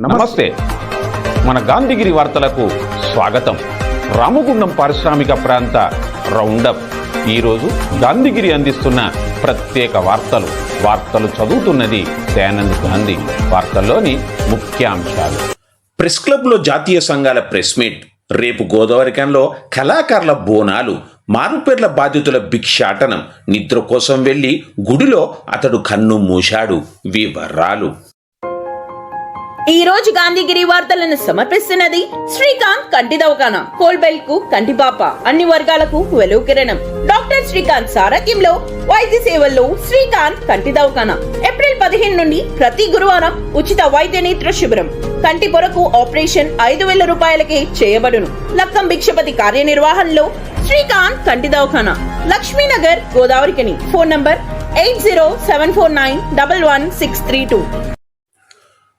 నమస్తే. మన గాంధీగిరి వార్తలకు స్వాగతం. రామగుండం పారిశ్రామిక ప్రాంత రౌండప్. ఈరోజు గాంధీగిరి అందిస్తున్న ప్రత్యేక వార్తలు చదువుతున్నది దయానంద్ గాంధీ. వార్తల్లోని ముఖ్యాంశాలు. ప్రెస్ క్లబ్లో జాతీయ సంఘాల ప్రెస్ మీట్. రేపు గోదావరికంలో కళాకారుల బోనాలు. మారుపేర్ల బాధితుల భిక్షాటనం. నిద్ర కోసం వెళ్లి గుడిలో అతడు కన్ను మూశాడు. వివరాలు. ఈ రోజు గాంధీగిరి వార్తలను సమర్పిస్తున్నది శ్రీకాంత్ కంటి దవాఖానా. కోల్బెల్ కు కంటిపాప. అన్ని వర్గాలకు వెలుగు కిరణం. డాక్టర్ శ్రీకాంత్ సారథ్యంలో వైద్య సేవల్లో శ్రీకాంత్ కంటి దవాఖానా. ఏప్రిల్ 15 నుండి ప్రతి గురువారం ఉచిత వైద్య నేత్ర శిబిరం. కంటి పొరకు ఆపరేషన్ 5,000 రూపాయలకే చేయబడును. లక్కం భిక్షపతి కార్యనిర్వహణలో శ్రీకాంత్ కంటి దవాఖానా, లక్ష్మీనగర్, గోదావరికని. Phone number 8074911632.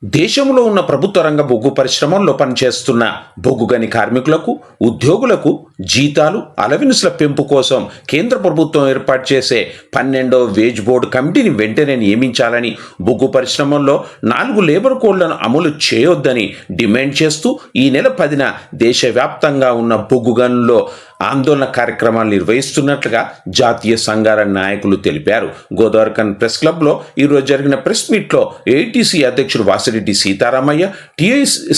దేశంలో ఉన్న ప్రభుత్వ రంగ బొగ్గు పరిశ్రమల్లో పనిచేస్తున్న బొగ్గుగని కార్మికులకు, ఉద్యోగులకు జీతాలు, అలవెన్సుల పెంపు కోసం కేంద్ర ప్రభుత్వం ఏర్పాటు చేసే 12వ వేజ్ బోర్డు కమిటీని వెంటనే నియమించాలని, బొగ్గు పరిశ్రమల్లో 4 లేబర్ కోడ్లను అమలు చేయొద్దని డిమాండ్ చేస్తూ ఈ నెల 10న దేశవ్యాప్తంగా ఉన్న బొగ్గు గనుల్లో ఆందోళన కార్యక్రమాలు నిర్వహిస్తున్నట్లుగా జాతీయ సంఘాల నాయకులు తెలిపారు. గోదావరికన్ ప్రెస్ క్లబ్లో ఈరోజు జరిగిన ప్రెస్ మీట్లో ఏఐటీసీ అధ్యక్షుడు వాసిరెడ్డి సీతారామయ్య,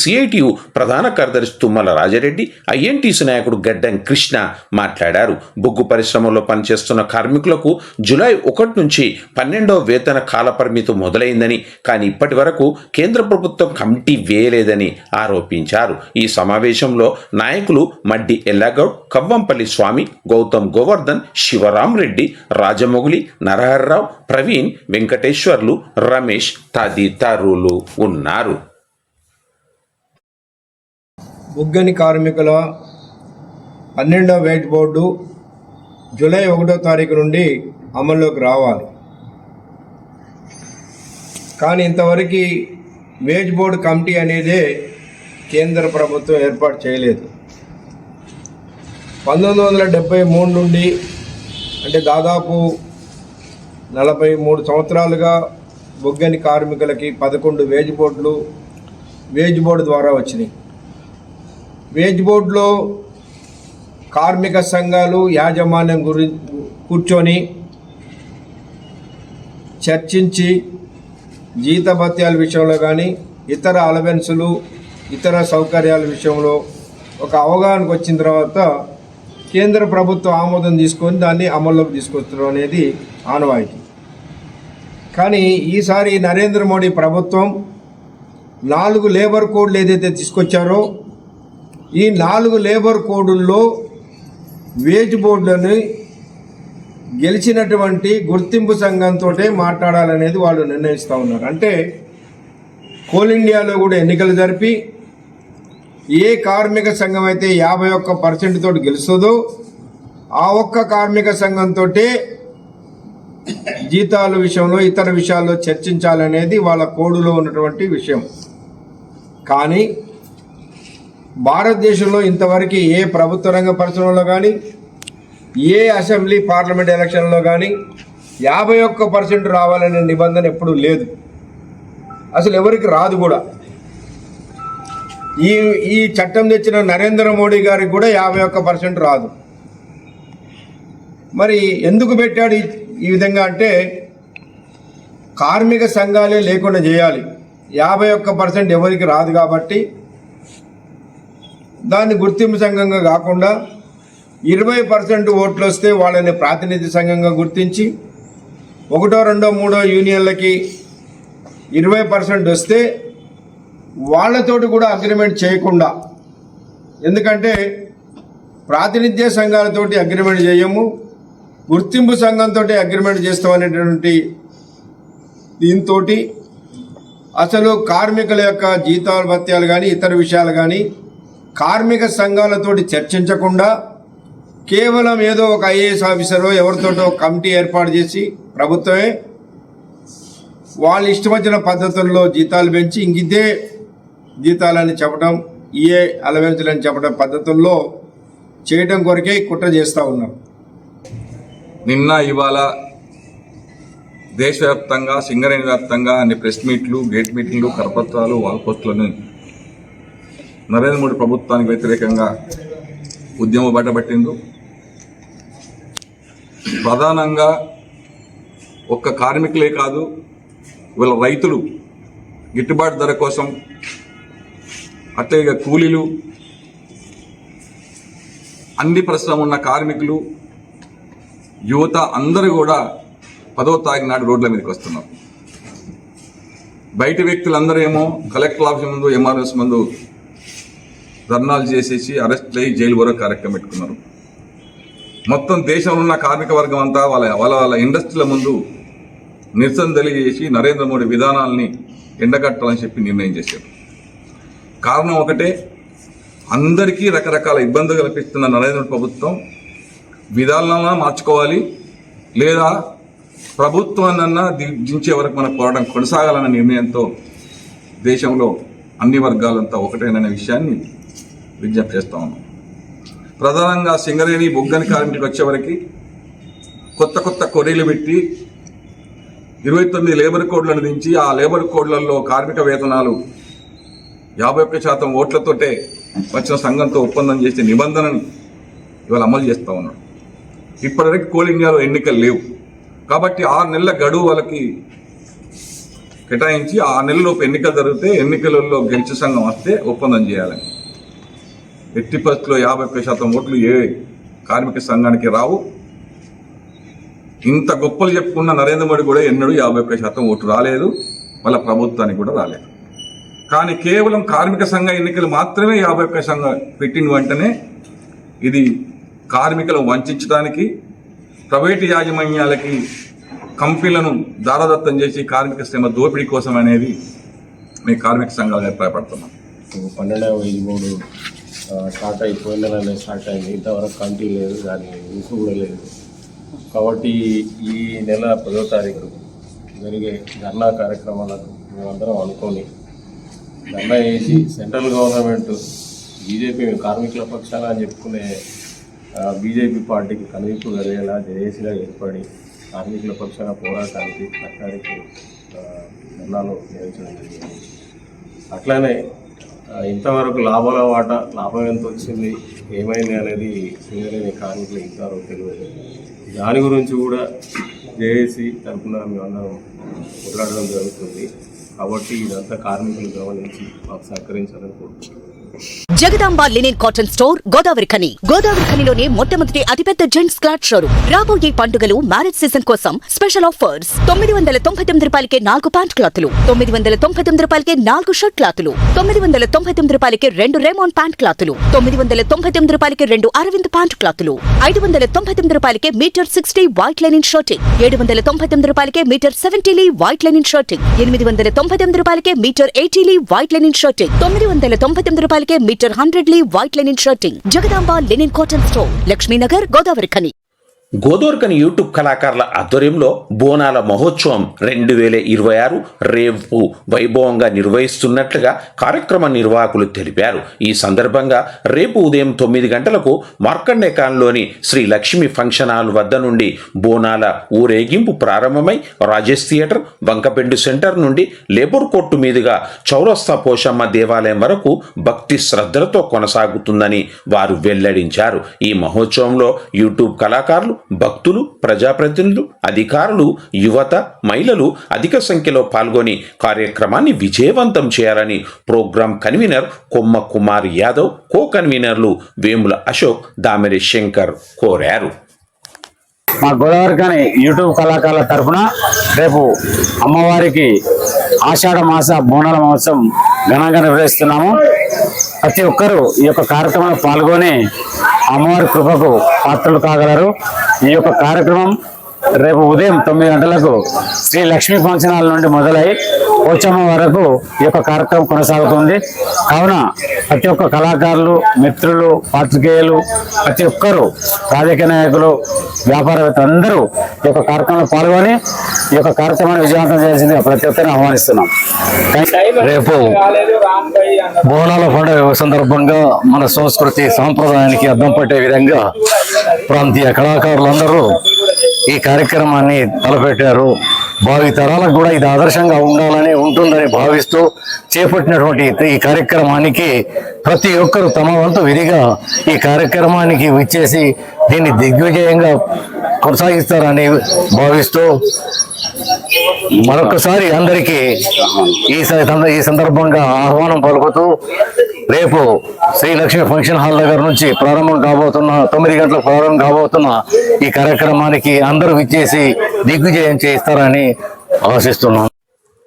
సిఐటియు ప్రధాన కార్యదర్శి తుమ్మల రాజారెడ్డి, ఐఎన్టీసీ నాయకుడు గడ్డం కృష్ణ మాట్లాడారు. బొగ్గు పరిశ్రమలో పనిచేస్తున్న కార్మికులకు జూలై 1 నుంచి 12వ వేతన కాల పరిమితి మొదలైందని, కానీ ఇప్పటి వరకు కేంద్ర ప్రభుత్వం కమిటీ వేయలేదని ఆరోపించారు. ఈ సమావేశంలో నాయకులు మడ్డి ఎల్లగౌడ్, కవ్వంపల్లి స్వామి, గౌతమ్ గోవర్ధన్, శివరాం రెడ్డి, రాజమౌళి, నరహర్రావు, ప్రవీణ్, వెంకటేశ్వర్లు, రమేష్ తదితరులు ఉన్నారు. బొగ్గని కార్మికుల 12వ వేజ్ బోర్డు జూలై 1వ తారీఖు నుండి అమల్లోకి రావాలి. కానీ ఇంతవరకు వేజ్ బోర్డు కమిటీ అనేదే కేంద్ర ప్రభుత్వం ఏర్పాటు చేయలేదు. 1973 నుండి అంటే దాదాపు 43 సంవత్సరాలుగా బొగ్గని కార్మికులకి 11 వేజ్ బోర్డులు వేజ్ బోర్డు ద్వారా వచ్చినాయి. వేజ్ బోర్డులో కార్మిక సంఘాలు యాజమాన్యం కూర్చొని చర్చించి జీతభత్యాల విషయంలో కానీ ఇతర అలవెన్సులు, ఇతర సౌకర్యాల విషయంలో ఒక అవగాహనకు వచ్చిన తర్వాత కేంద్ర ప్రభుత్వం ఆమోదం తీసుకొని దాన్ని అమల్లోకి తీసుకొచ్చడం అనేది ఆనవాయితీ. కానీ ఈసారి నరేంద్ర మోడీ ప్రభుత్వం 4 లేబర్ కోడ్లు ఏదైతే తీసుకొచ్చారో ఈ 4 లేబర్ కోడుల్లో వేజ్ బోర్డులను గెలిచినటువంటి గుర్తింపు సంఘంతో మాట్లాడాలనేది వాళ్ళు నిర్ణయిస్తూ ఉన్నారు. అంటే కోల్ ఇండియాలో కూడా ఎన్నికలు జరిపి ఏ కార్మిక సంఘం అయితే 51% తోటి గెలుస్తుందో ఆ ఒక్క కార్మిక సంఘంతో జీతాల విషయంలో ఇతర విషయాల్లో చర్చించాలనేది వాళ్ళ కోడులో ఉన్నటువంటి విషయం. కానీ భారతదేశంలో ఇంతవరకు ఏ ప్రభుత్వ రంగ పరిశ్రమలో కానీ ఏ అసెంబ్లీ పార్లమెంట్ ఎలక్షన్లో కానీ 51% రావాలనే నిబంధన ఎప్పుడూ లేదు. అసలు ఎవరికి రాదు కూడా. ఈ చట్టం తెచ్చిన నరేంద్ర మోడీ గారికి కూడా 51% రాదు. మరి ఎందుకు పెట్టాడు ఈ విధంగా అంటే కార్మిక సంఘాలే లేకుండా చేయాలి. 51% ఎవరికి రాదు కాబట్టి దాన్ని గుర్తింపు సంఘంగా కాకుండా 20% ఓట్లు వస్తే వాళ్ళని ప్రాతినిధ్య సంఘంగా గుర్తించి 1, 2, 3 యూనియన్లకి 20% వస్తే వాళ్ళతోటి కూడా అగ్రిమెంట్ చేయకుండా, ఎందుకంటే ప్రాతినిధ్య సంఘాలతోటి అగ్రిమెంట్ చేయము, గుర్తింపు సంఘంతో అగ్రిమెంట్ చేస్తామనేటువంటి దీంతో అసలు కార్మికుల యొక్క జీతాల భత్యాలు కానీ ఇతర విషయాలు కానీ కార్మిక సంఘాలతోటి చర్చించకుండా కేవలం ఏదో ఒక ఐఏఎస్ ఆఫీసరో ఎవరితోటో కమిటీ ఏర్పాటు చేసి ప్రభుత్వమే వాళ్ళు ఇష్టం వచ్చిన పద్ధతుల్లో జీతాలు పెంచి ఇంకిదే జీతాలని చెప్పడం, ఏ అలవెన్సులని చెప్పడం పద్ధతుల్లో చేయడం కొరకే కుట్ర చేస్తూ ఉన్నారు. నిన్న ఇవాళ దేశవ్యాప్తంగా సింగరేణి వ్యాప్తంగా అన్ని ప్రెస్ మీట్లు, గేట్ మీటింగ్లు, కరపత్రాలు, వాల్ పోస్టులను నరేంద్ర మోడీ ప్రభుత్వానికి వ్యతిరేకంగా ఉద్యమం బయటపట్టింది. ప్రధానంగా ఒక్క కార్మికులే కాదు, వీళ్ళ రైతులు గిట్టుబాటు ధర కోసం, అట్లే కూలీలు, అన్ని పరిశ్రమ ఉన్న కార్మికులు, యువత అందరూ కూడా 10వ తారీఖు నాడు రోడ్ల మీదకి వస్తున్నారు. బయట వ్యక్తులందరూ ఏమో కలెక్టర్ ఆఫీస్ ముందు, ఎంఆర్ఎస్ ముందు ధర్నాలు చేసేసి అరెస్ట్ అయ్యి జైలు వరకు కార్యక్రమం పెట్టుకున్నారు. మొత్తం దేశంలో ఉన్న కార్మిక వర్గం అంతా వాళ్ళ ఇండస్ట్రీల ముందు నిరసన తెలియజేసి నరేంద్ర మోడీ విధానాలని ఎండగట్టాలని చెప్పి నిర్ణయం చేశారు. కారణం ఒకటే, అందరికీ రకరకాల ఇబ్బందులు కల్పిస్తున్న నరేంద్ర ప్రభుత్వం విధానాలను మార్చుకోవాలి, లేదా ప్రభుత్వాన్నన్నా దించే వరకు మన పోరాటం కొనసాగాలన్న నిర్ణయంతో దేశంలో అన్ని వర్గాలంతా ఒకటేననే విషయాన్ని విజ్ఞప్తి చేస్తా ఉన్నాం. ప్రధానంగా సింగరేణి బొగ్గని కార్మికులకు వచ్చేవరకు కొత్త కొరీలు పెట్టి 29 లేబర్ కోడ్లను దించి ఆ లేబర్ కోడ్లలో కార్మిక వేతనాలు 51% ఓట్లతోటే వచ్చిన సంఘంతో ఒప్పందం చేసే నిబంధనని ఇవాళ అమలు చేస్తూ ఉన్నాడు. ఇప్పటివరకు కోల్ ఇండియాలో ఎన్నికలు లేవు కాబట్టి 6 నెలల గడువు వాళ్ళకి కేటాయించి 6 నెలలలోపు ఎన్నికలు జరిగితే ఎన్నికలలో గెలిచే సంఘం వస్తే ఒప్పందం చేయాలని. ఎట్టి పరిస్థితుల్లో 51% ఓట్లు ఏ కార్మిక సంఘానికి రావు. ఇంత గొప్పలు చెప్పుకున్న నరేంద్ర మోడీ కూడా ఎన్నడూ 51% ఓటు రాలేదు, వాళ్ళ ప్రభుత్వానికి కూడా రాలేదు. కానీ కేవలం కార్మిక సంఘ ఎన్నికలు మాత్రమే 51 సంఘం పెట్టిన వెంటనే ఇది కార్మికులను వంచడానికి, ప్రైవేటు యాజమాన్యాలకి కంపెనీలను దారదత్తం చేసి కార్మిక శ్రమ దోపిడీ కోసం అనేది మేము కార్మిక సంఘాలు అభిప్రాయపడుతున్నాం. 12వ స్టార్ట్ అయిపోయిన నెల స్టార్ట్ అయింది, ఇంతవరకు కంటిన్యూ లేదు, దాని ఊసు కూడా లేదు. కాబట్టి ఈ నెల 10వ తారీఖు జరిగే ధర్నా కార్యక్రమాలకు మేమందరం అనుకొని ధర్నా చేసి సెంట్రల్ గవర్నమెంట్ బీజేపీ కార్మికుల పక్షాన అని చెప్పుకునే బీజేపీ పార్టీకి కనువిప్పు కలిగేలా జేఏసీగా ఏర్పడి కార్మికుల పక్షాన పోరాటానికి సర్కారికి ధర్నాలు నిర్వహించడం జరిగింది. అట్లానే ఇంతవరకు లాభాల వాటా లాభం ఎంత వచ్చింది, ఏమైంది అనేది సింగరేణి కార్మికులు ఇంతవరకు తెలియదు. దాని గురించి కూడా జేఏసీ తరఫున మేమందరం పోరాడడం జరుగుతుంది. కాబట్టి ఇదంతా కార్మికులు గమనించి మాకు సహకరించాలని కోరుకుంటున్నాం. Jagadamba linen cotton store Godavarikhani. గోదావరిఖనిలోనే మొట్టమొదటి అతిపెద్ద జెంట్స్ క్లాత్ షోరూమ్. రాబోయే పండుగలు, మ్యారేజ్ సీజన్ కోసం స్పెషల్ ఆఫర్స్. 999 రూపాయలకే 4 ప్యాంట్ క్లాతులు, 999 రూపాయలకే 4 షర్ట్ క్లాతులు, 999 రూపాయలకే 2 రేమాన్ ప్యాంట్ క్లాతులు, 999 రూపాయలకే 2 అరవింద్ ప్యాంట్ క్లాతులు, 599 రూపాయలకే మీటర్ 60 వైట్ లెనిన్ షర్టింగ్, 799 రూపాయలకే metre 70 lea white linen shirting, 899 రూపాయలకే metre 80 lea white linen shirting, 999 రూపాయలకే metre 100 lea white linen shirting. Jagadamba linen cotton store, Laxminagar, Godavarikhani. Godavarikhani YouTube కళాకారుల ఆధ్వర్యంలో బోనాల మహోత్సవం 2026 రేపు వైభవంగా నిర్వహిస్తున్నట్లుగా కార్యక్రమ నిర్వాహకులు తెలిపారు. ఈ సందర్భంగా రేపు ఉదయం 9 గంటలకు మార్కండేకాన్లోని శ్రీ లక్ష్మి ఫంక్షన్ హాల్ వద్ద నుండి బోనాల ఊరేగింపు ప్రారంభమై రాజేష్ థియేటర్, వంకపెండు సెంటర్ నుండి లేబర్ కోర్టు మీదుగా చౌరస్తా పోషమ్మ దేవాలయం వరకు భక్తి శ్రద్ధలతో కొనసాగుతుందని వారు వెల్లడించారు. ఈ మహోత్సవంలో యూట్యూబ్ కళాకారులు, భక్తులు, ప్రజాప్రతినిధులు, అధికారులు, యువత, మహిళలు అధిక సంఖ్యలో పాల్గొని కార్యక్రమాన్ని విజయవంతం చేయాలని ప్రోగ్రాం కన్వీనర్ కొమ్మ కుమార్ యాదవ్, కో కన్వీనర్లు వేముల అశోక్, దామెరి శంకర్ కోరారు. మా గోదావరిఖని యూట్యూబ్ కళాకారుల తరఫున రేపు అమ్మవారికి ఆషాఢ మాస బోనాల మహోత్సవం ఘనంగా నిర్వహిస్తున్నాము. ప్రతి ఒక్కరూ ఈ యొక్క కార్యక్రమంలో పాల్గొని అమ్మవారి కృపకు పాత్రలు కాగలరు. ఈ యొక్క కార్యక్రమం రేపు ఉదయం 9 గంటలకు శ్రీ లక్ష్మీ ఫంక్షన్ హాల్ నుండి మొదలై పోచమ్మ వరకు ఈ యొక్క కార్యక్రమం కొనసాగుతుంది. కావున ప్రతి ఒక్క కళాకారులు, మిత్రులు, పాత్రికేయులు, ప్రతి ఒక్కరూ, రాజకీయ నాయకులు, వ్యాపారవేత్తలు అందరూ ఈ యొక్క కార్యక్రమంలో పాల్గొని ఈ యొక్క కార్యక్రమాన్ని విజయవంతం చేయాల్సిందిగా ప్రతి ఒక్కరిని ఆహ్వానిస్తున్నాం. రేపు బోనాల పండుగ సందర్భంగా మన సంస్కృతి సాంప్రదాయానికి అద్దం పట్టే విధంగా ప్రాంతీయ కళాకారులందరూ ఈ కార్యక్రమాన్ని తలపెట్టారు. భావి తరాలకు కూడా ఇది ఆదర్శంగా ఉంటుందని భావిస్తూ చేపట్టినటువంటి ఈ కార్యక్రమానికి ప్రతి ఒక్కరూ తమ వంతు విధిగా ఈ కార్యక్రమానికి విచ్చేసి దీన్ని దిగ్విజయంగా కొనసాగిస్తారని భావిస్తూ మరొకసారి అందరికీ ఈ సందర్భంగా ఆహ్వానం పలుకుతూ రేపు శ్రీలక్ష్మి ఫంక్షన్ హాల్ దగ్గర నుంచి ప్రారంభం కాబోతున్న 9 గంటలకు ప్రారంభం కాబోతున్న ఈ కార్యక్రమానికి అందరూ విచ్చేసి దిగ్విజయం చేస్తారని ఆశిస్తున్నాం.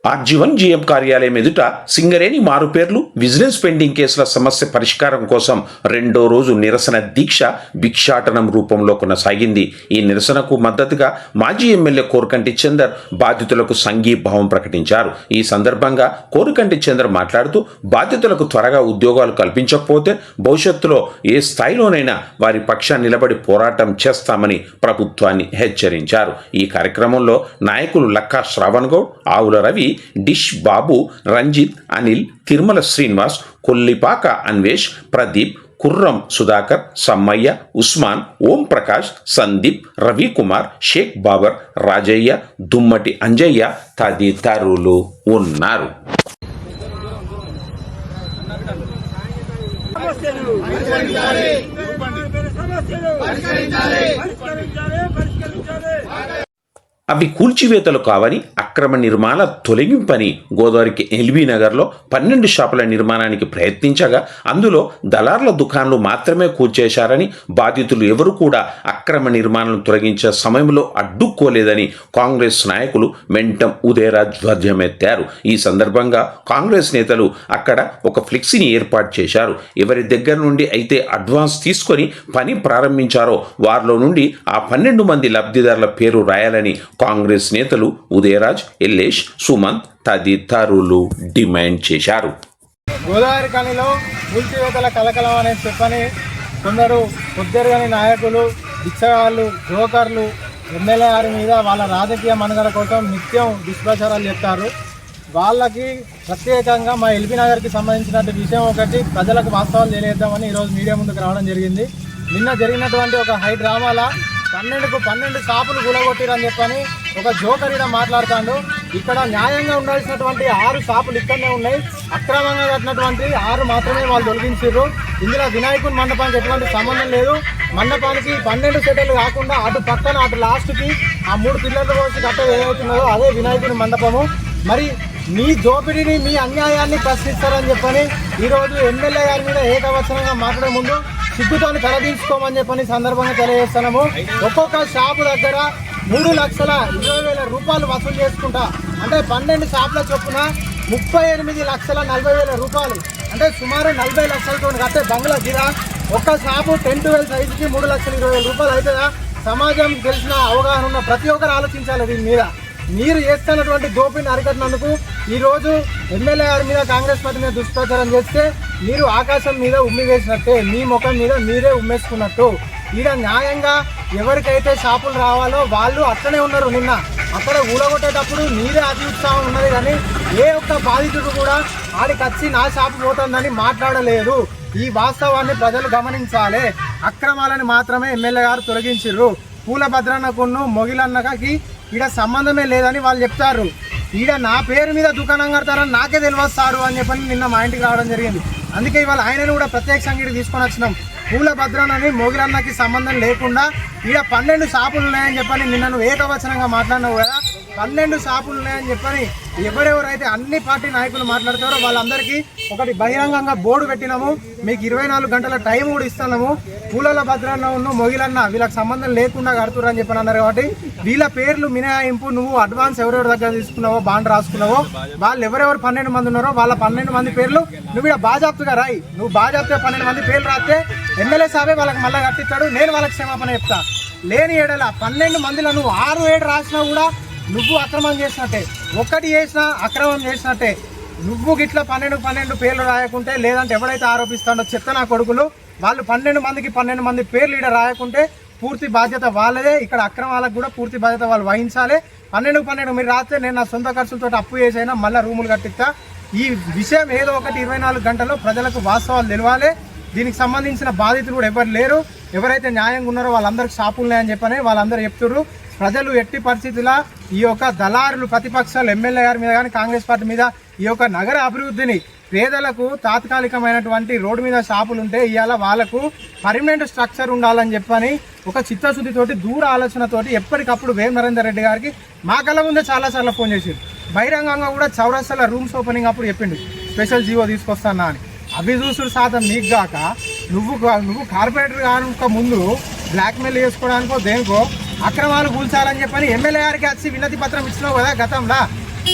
ఆర్జీవన్ జీఎం కార్యాలయం ఎదుట సింగరేణి మారుపేర్లు విజిలెన్స్ పెండింగ్ కేసుల సమస్య పరిష్కారం కోసం 2వ రోజు నిరసన దీక్ష భిక్షాటనం రూపంలో కొనసాగింది. ఈ నిరసనకు మద్దతుగా మాజీ ఎమ్మెల్యే కోరుకంటి చందర్ బాధితులకు సంఘీభావం ప్రకటించారు. ఈ సందర్భంగా కోరుకంటి చందర్ మాట్లాడుతూ బాధితులకు త్వరగా ఉద్యోగాలు కల్పించకపోతే భవిష్యత్తులో ఏ స్థాయిలోనైనా వారి పక్షాన్ని నిలబడి పోరాటం చేస్తామని ప్రభుత్వాన్ని హెచ్చరించారు. ఈ కార్యక్రమంలో నాయకులు లక్కా శ్రావణ్ గౌడ్, ఆవుల రవి, డిష్ బాబు, రంజిత్, అనిల్, తిరుమల శ్రీనివాస్, కొల్లిపాక అన్వేష్, ప్రదీప్, కుర్రం సుధాకర్, సమ్మయ్య, ఉస్మాన్, ఓం ప్రకాష్, సందీప్, రవికుమార్, షేక్ బాబర్, రాజయ్య, దుమ్మటి అంజయ్య తదితరులు ఉన్నారు. అవి కూల్చివేతలు కావని అక్రమ నిర్మాణ తొలగింపని గోదావరికి ఎల్బీ నగర్లో 12 షాపుల నిర్మాణానికి ప్రయత్నించగా అందులో దళార్ల దుకాణాలు మాత్రమే కూల్చేశారని, బాధితులు ఎవరు కూడా అక్రమ నిర్మాణాలను తొలగించే సమయంలో అడ్డుకోలేదని కాంగ్రెస్ నాయకులు మెంటం ఉదయరాజ్ ధ్వజమెత్తారు. ఈ సందర్భంగా కాంగ్రెస్ నేతలు అక్కడ ఒక ఫ్లెక్సీని ఏర్పాటు చేశారు. ఎవరి దగ్గర నుండి అయితే అడ్వాన్స్ తీసుకొని పని ప్రారంభించారో వారిలో నుండి ఆ 12 మంది లబ్ధిదారుల పేరు రాయాలని కాంగ్రెస్ నేతలు ఉదయరాజ్, ఎల్లేష్, సుమంత్ తదితరులు డిమాండ్ చేశారు. గోదావరి ఖనిలో కూల్చివేతల కలకలం అనేది చెప్పని కొందరు ఉద్యోగని నాయకులు, బిచ్చగాళ్ళు, బ్రోకర్లు ఎమ్మెల్యే గారి మీద వాళ్ళ రాజకీయ మనుగడ కోసం నిత్యం దుష్ప్రచారాలు చెప్తారు. వాళ్ళకి ప్రత్యేకంగా మా ఎల్బీ నగర్కి సంబంధించిన విషయం ఒకటి ప్రజలకు వాస్తవాలు తెలియజేద్దామని ఈరోజు మీడియా ముందుకు రావడం జరిగింది. నిన్న జరిగినటువంటి ఒక హై డ్రామాల 12 షాపులు గులగొట్టిరని చెప్పని ఒక జోకర్ ఇక్కడ మాట్లాడుతాడు. ఇక్కడ న్యాయంగా ఉండాల్సినటువంటి 6 షాపులు ఇక్కడనే ఉన్నాయి. అక్రమంగా కట్టినటువంటి 6 మాత్రమే వాళ్ళు తొలగించారు. ఇందులో వినాయకుని మండపానికి ఎటువంటి సంబంధం లేదు. మండపానికి 12 సెటర్లు కాకుండా అటు పక్కన అటు లాస్ట్కి ఆ 3 పిల్లర్లు కోసి కట్టేది ఏమవుతున్నదో అదే వినాయకుని మండపము. మరి మీ దోపిడీని, మీ అన్యాయాన్ని ప్రశ్నిస్తారని చెప్పని ఈరోజు ఎమ్మెల్యే గారి మీద ఏకవచనంగా మాట్లాడే ముందు సిగ్గుతోని తలదించుకోమని చెప్పని సందర్భంగా తెలియజేస్తున్నాము. ఒక్కొక్క షాపు దగ్గర 3,20,000 రూపాయలు వసూలు చేసుకుంటా, అంటే 12 షాపుల చొప్పున 38,40,000 రూపాయలు, అంటే సుమారు 40 లక్షలతో కట్టే బంగ్లా గిరా ఒక్క షాపు 10-12 సైజుకి 3,20,000 రూపాయలు అవుతుందా? సమాజం తెలిసిన అవగాహన ఉన్న ప్రతి ఒక్కరు ఆలోచించాలి దీని మీద. మీరు చేస్తున్నటువంటి దోపిడిని అరికట్టినందుకు ఈరోజు ఎమ్మెల్యే గారి మీద కాంగ్రెస్ పార్టీ మీద దుష్ప్రచారం చేస్తే మీరు ఆకాశం మీద ఉమ్మి వేసినట్టే, మీ ముఖం మీద మీరే ఉమ్మేసుకున్నట్టు. ఈడ న్యాయంగా ఎవరికైతే షాపులు రావాలో వాళ్ళు అట్లనే ఉన్నారు. నిన్న అక్కడ ఊడగొట్టేటప్పుడు మీరే అతి ఉత్సాహం ఉన్నది, కానీ ఏ ఒక్క బాధితుడు కూడా ఆడికి వచ్చి నా షాపు పోతుందని మాట్లాడలేదు. ఈ వాస్తవాన్ని ప్రజలు గమనించాలి. అక్రమాలని మాత్రమే ఎమ్మెల్యే గారు తొలగించారు. పూల భద్రన్నకును మొగిలన్నకి ఈడ సంబంధమే లేదని వాళ్ళు చెప్తారు. ఈడ నా పేరు మీద దుకాణం కడతారని నాకే తెలియస్తారు అని చెప్పని నిన్న మా ఇంటికి రావడం జరిగింది. అందుకే ఇవాళ ఆయనను కూడా ప్రత్యక్షంగా ఇక్కడ తీసుకొని వచ్చినాం. పూల భద్రనని మొగిలన్నకి సంబంధం లేకుండా ఈడ 12 షాపులు ఉన్నాయని చెప్పని నిన్న నువ్వు ఏకవచనంగా మాట్లాడినావు కదా. 12 షాపులు ఉన్నాయని చెప్పని ఎవరెవరైతే అన్ని పార్టీ నాయకులు మాట్లాడతారో వాళ్ళందరికీ ఒకటి బహిరంగంగా బోర్డు పెట్టినాము. మీకు 24 గంటల టైం కూడా ఇస్తున్నాము. పూలల భద్రన్న ఉన్న మొగిలన్న వీళ్ళకి సంబంధం లేకుండా కడుతురు అని చెప్పని అన్నారు. కాబట్టి వీళ్ళ పేర్లు మినహాయింపు, నువ్వు అడ్వాన్స్ ఎవరెవరి దగ్గర తీసుకున్నావో బాండ్ రాసుకున్నావో వాళ్ళు ఎవరెవరు 12 మంది ఉన్నారో వాళ్ళ 12 మంది పేర్లు నువ్వు ఇక్కడ బాజాప్తుగా రాయి. నువ్వు బాజాప్తుగా 12 మంది పేర్లు రాస్తే ఎమ్మెల్యే సాబే వాళ్ళకి మళ్ళీ కట్టిస్తాడు. నేను వాళ్ళకి క్షమాపణ చెప్తా. లేని ఏడల 12 మందిలో నువ్వు 6-7 రాసినా కూడా నువ్వు అక్రమం చేసినట్టే, ఒక్కటి చేసినా అక్రమం చేసినట్టే. నువ్వు గిట్లా 12 పేర్లు రాయకుంటే, లేదంటే ఎవరైతే ఆరోపిస్తాడో చెత్త నా కొడుకులు వాళ్ళు 12 మందికి 12 మంది పేర్లు ఇక్కడ రాయకుంటే పూర్తి బాధ్యత వాళ్ళదే. ఇక్కడ అక్రమాలకు కూడా పూర్తి బాధ్యత వాళ్ళు వహించాలి. 12 మీరు రాస్తే నేను నా సొంత ఖర్చులతో అప్పు చేసైనా మళ్ళీ రూములు కట్టిస్తా. ఈ విషయం ఏదో ఒకటి 24 గంటల్లో ప్రజలకు వాస్తవాలు తెలియాలి. దీనికి సంబంధించిన బాధితులు కూడా ఎవరు లేరు. ఎవరైతే న్యాయంగా ఉన్నారో వాళ్ళందరికీ షాపులు ఉన్నాయని చెప్పని వాళ్ళందరూ చెప్తున్నారు. ప్రజలు ఎట్టి పరిస్థితుల్లో ఈ యొక్క దళారులు ప్రతిపక్షాలు ఎమ్మెల్యే గారి మీద కానీ కాంగ్రెస్ పార్టీ మీద ఈ యొక్క నగర అభివృద్ధిని పేదలకు తాత్కాలికమైనటువంటి రోడ్డు మీద షాపులు ఉంటే ఇవాళ వాళ్ళకు పర్మనెంట్ స్ట్రక్చర్ ఉండాలని చెప్పని ఒక చిత్తశుద్ధితోటి దూర ఆలోచనతోటి ఎప్పటికప్పుడు వేం నరేందర్ రెడ్డి గారికి మా కళ్ళ ముందే చాలాసార్లు ఫోన్ చేశారు. బహిరంగంగా కూడా చౌరస్తాల రూమ్స్ ఓపెనింగ్ అప్పుడు చెప్పిండు స్పెషల్ జీవో తీసుకొస్తానా అని. అవి చూసుడు శాతం నీకు గాక నువ్వు కార్పొరేటర్ కానుక ముందు బ్లాక్మెయిల్ చేసుకోవడానికో దేనికో అక్రమాలు కూల్చాలని చెప్పని ఎమ్మెల్యే గారికి వచ్చి వినతి పత్రం ఇచ్చినావు కదా గతంలో.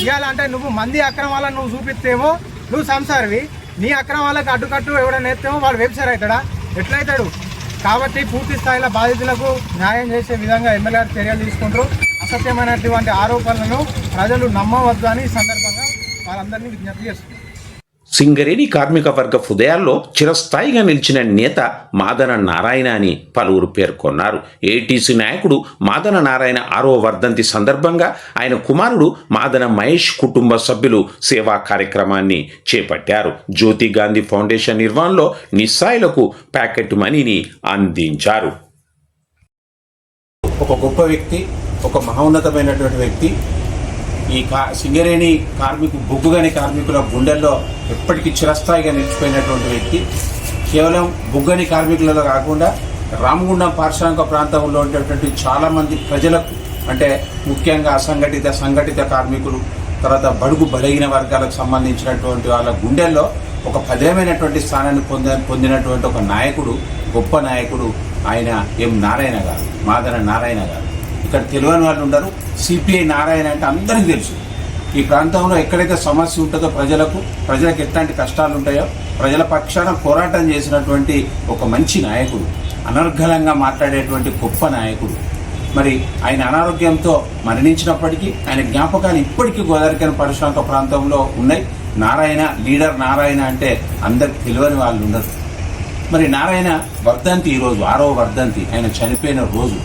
ఇవ్వాలంటే నువ్వు మంది అక్రమాలను నువ్వు చూపిస్తేమో నువ్వు సంసారివి, నీ అక్రమాలకు అడ్డుకట్టు ఎవడైనా ఎత్తేమో వాడు వెబ్సైట్ అవుతాడా? ఎట్లయితాడు? కాబట్టి పూర్తి స్థాయిలో బాధితులకు న్యాయం చేసే విధంగా ఎమ్మెల్యే గారు చర్యలు తీసుకుంటారు. అసత్యమైనటువంటి ఆరోపణలను ప్రజలు నమ్మవద్దు అని ఈ సందర్భంగా వాళ్ళందరినీ విజ్ఞప్తి చేస్తున్నారు. సింగరేణి కార్మిక వర్గ హృదయాల్లో చిరస్థాయిగా నిలిచిన నేత మాదన నారాయణ అని పలువురు పేర్కొన్నారు. ఏటీసీ నాయకుడు మాదన నారాయణ 6వ వర్ధంతి సందర్భంగా ఆయన కుమారుడు మాదన మహేష్ కుటుంబ సభ్యులు సేవా కార్యక్రమాన్ని చేపట్టారు. జ్యోతి గాంధీ ఫౌండేషన్ నిర్వహణలో నిస్సాయులకు ప్యాకెట్ మనీని అందించారు. ఒక గొప్ప వ్యక్తి, ఒక మహోన్నతమైనటువంటి వ్యక్తి. ఈ సింగరేణి బొగ్గుగని కార్మికుల గుండెల్లో ఎప్పటికీ చిరస్థాయిగా నిలిచిపోయినటువంటి వ్యక్తి. కేవలం బొగ్గని కార్మికులలో కాకుండా రామగుండం పారిశ్రామిక ప్రాంతంలో ఉండేటువంటి చాలామంది ప్రజలకు, అంటే ముఖ్యంగా అసంఘటిత సంఘటిత కార్మికులు, తర్వాత బడుగు బలహీన వర్గాలకు సంబంధించినటువంటి వాళ్ళ గుండెల్లో ఒక భద్రమైనటువంటి స్థానాన్ని పొందినటువంటి ఒక నాయకుడు, గొప్ప నాయకుడు ఆయన ఎం నారాయణ గారు, మాదన నారాయణ గారు. ఇక్కడ తెలియని వాళ్ళు ఉండరు. సిపిఐ నారాయణ అంటే అందరికీ తెలుసు. ఈ ప్రాంతంలో ఎక్కడైతే సమస్య ఉంటుందో ప్రజలకు ఎట్లాంటి కష్టాలు ఉంటాయో ప్రజల పక్షాన పోరాటం చేసినటువంటి ఒక మంచి నాయకుడు, అనర్గళంగా మాట్లాడేటువంటి గొప్ప నాయకుడు. మరి ఆయన అనారోగ్యంతో మరణించినప్పటికీ ఆయన జ్ఞాపకాలు ఇప్పటికీ గోదావరికని పారిశ్రామిక ప్రాంతంలో ఉన్నాయి. నారాయణ లీడర్ నారాయణ అంటే అందరికి తెలియని వాళ్ళు ఉండరు. మరి నారాయణ వర్ధంతి ఈరోజు 6వ వర్ధంతి, ఆయన చనిపోయిన రోజు.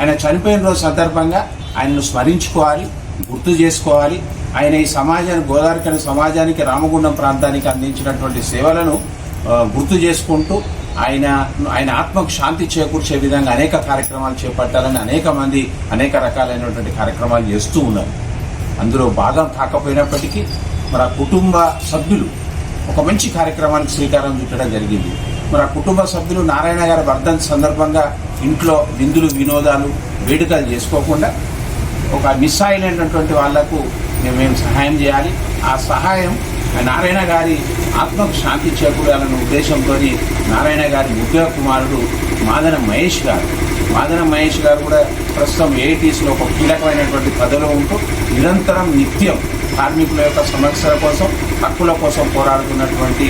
ఆయన చనిపోయిన రోజు సందర్భంగా ఆయనను స్మరించుకోవాలి, గుర్తు చేసుకోవాలి. ఆయన ఈ సమాజానికి, గోదావరికని సమాజానికి, రామగుండం ప్రాంతానికి అందించినటువంటి సేవలను గుర్తు చేసుకుంటూ ఆయన ఆత్మకు శాంతి చేకూర్చే విధంగా అనేక కార్యక్రమాలు చేపట్టాలని అనేక మంది అనేక రకాలైనటువంటి కార్యక్రమాలు చేస్తూ ఉన్నారు. అందులో భాగం కాకపోయినప్పటికీ మరి ఆ కుటుంబ సభ్యులు ఒక మంచి కార్యక్రమానికి శ్రీకారం చుట్టడం జరిగింది. మరి ఆ కుటుంబ సభ్యులు నారాయణ గారి వర్ధంతి సందర్భంగా ఇంట్లో విందులు వినోదాలు వేడుకలు చేసుకోకుండా ఒక నిస్సాయులైనటువంటి వాళ్లకు మేము సహాయం చేయాలి. ఆ సహాయం నారాయణ గారి ఆత్మకు శాంతి చేకూరాలన్న ఉద్దేశంతో నారాయణ గారి ముఖ్య కుమారుడు మాదన మహేష్ గారు కూడా ప్రస్తుతం ఏఐటీసీలో ఒక కీలకమైనటువంటి పదవిలో ఉంటూ నిరంతరం నిత్యం కార్మికుల యొక్క సమస్యల కోసం, హక్కుల కోసం పోరాడుతున్నటువంటి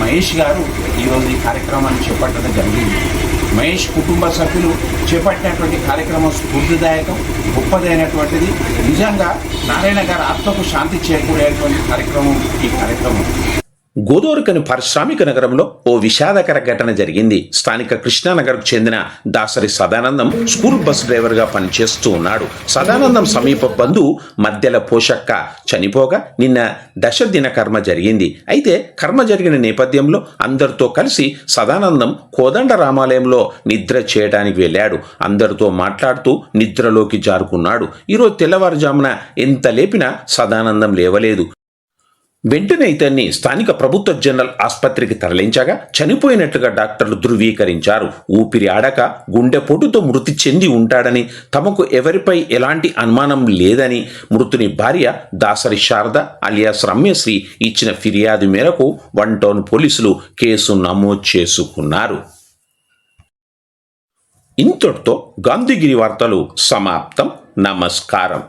మహేష్ గారు ఈరోజు ఈ కార్యక్రమాన్ని చేపట్టడం జరిగింది. మహేష్ కుటుంబ సభ్యులు చేపట్టినటువంటి కార్యక్రమం స్ఫూర్తిదాయకం, గొప్పదైనటువంటిది. నిజంగా నారాయణ గారి ఆత్మకు శాంతి చేకూరేటువంటి కార్యక్రమం ఈ కార్యక్రమం. గోదావరికని పారిశ్రామిక నగరంలో ఓ విషాదకర ఘటన జరిగింది. స్థానిక కృష్ణానగర్కు చెందిన దాసరి సదానందం స్కూల్ బస్ డ్రైవర్గా పనిచేస్తూ ఉన్నాడు. సదానందం సమీప బంధువు మధ్యల పోషక్క చనిపోగా నిన్న దశదిన కర్మ జరిగింది. అయితే కర్మ జరిగిన నేపథ్యంలో అందరితో కలిసి సదానందం కోదండ రామాలయంలో నిద్ర చేయడానికి వెళ్ళాడు. అందరితో మాట్లాడుతూ నిద్రలోకి జారుకున్నాడు. ఈరోజు తెల్లవారుజామున ఎంత లేపినా సదానందం లేవలేదు. వెంటనే ఇతన్ని స్థానిక ప్రభుత్వ జనరల్ ఆసుపత్రికి తరలించగా చనిపోయినట్లుగా డాక్టర్లు ధృవీకరించారు. ఊపిరి ఆడక గుండెపోటుతో మృతి చెంది ఉంటాడని, తమకు ఎవరిపై ఎలాంటి అనుమానం లేదని మృతుని భార్య దాసరి శారద అలియాస్ రమ్యశ్రీ ఇచ్చిన ఫిర్యాదు మేరకు 1 టౌన్ పోలీసులు కేసు నమోదు చేసుకున్నారు. ఇంతటితో గాంధీగిరి వార్తలు సమాప్తం. నమస్కారం.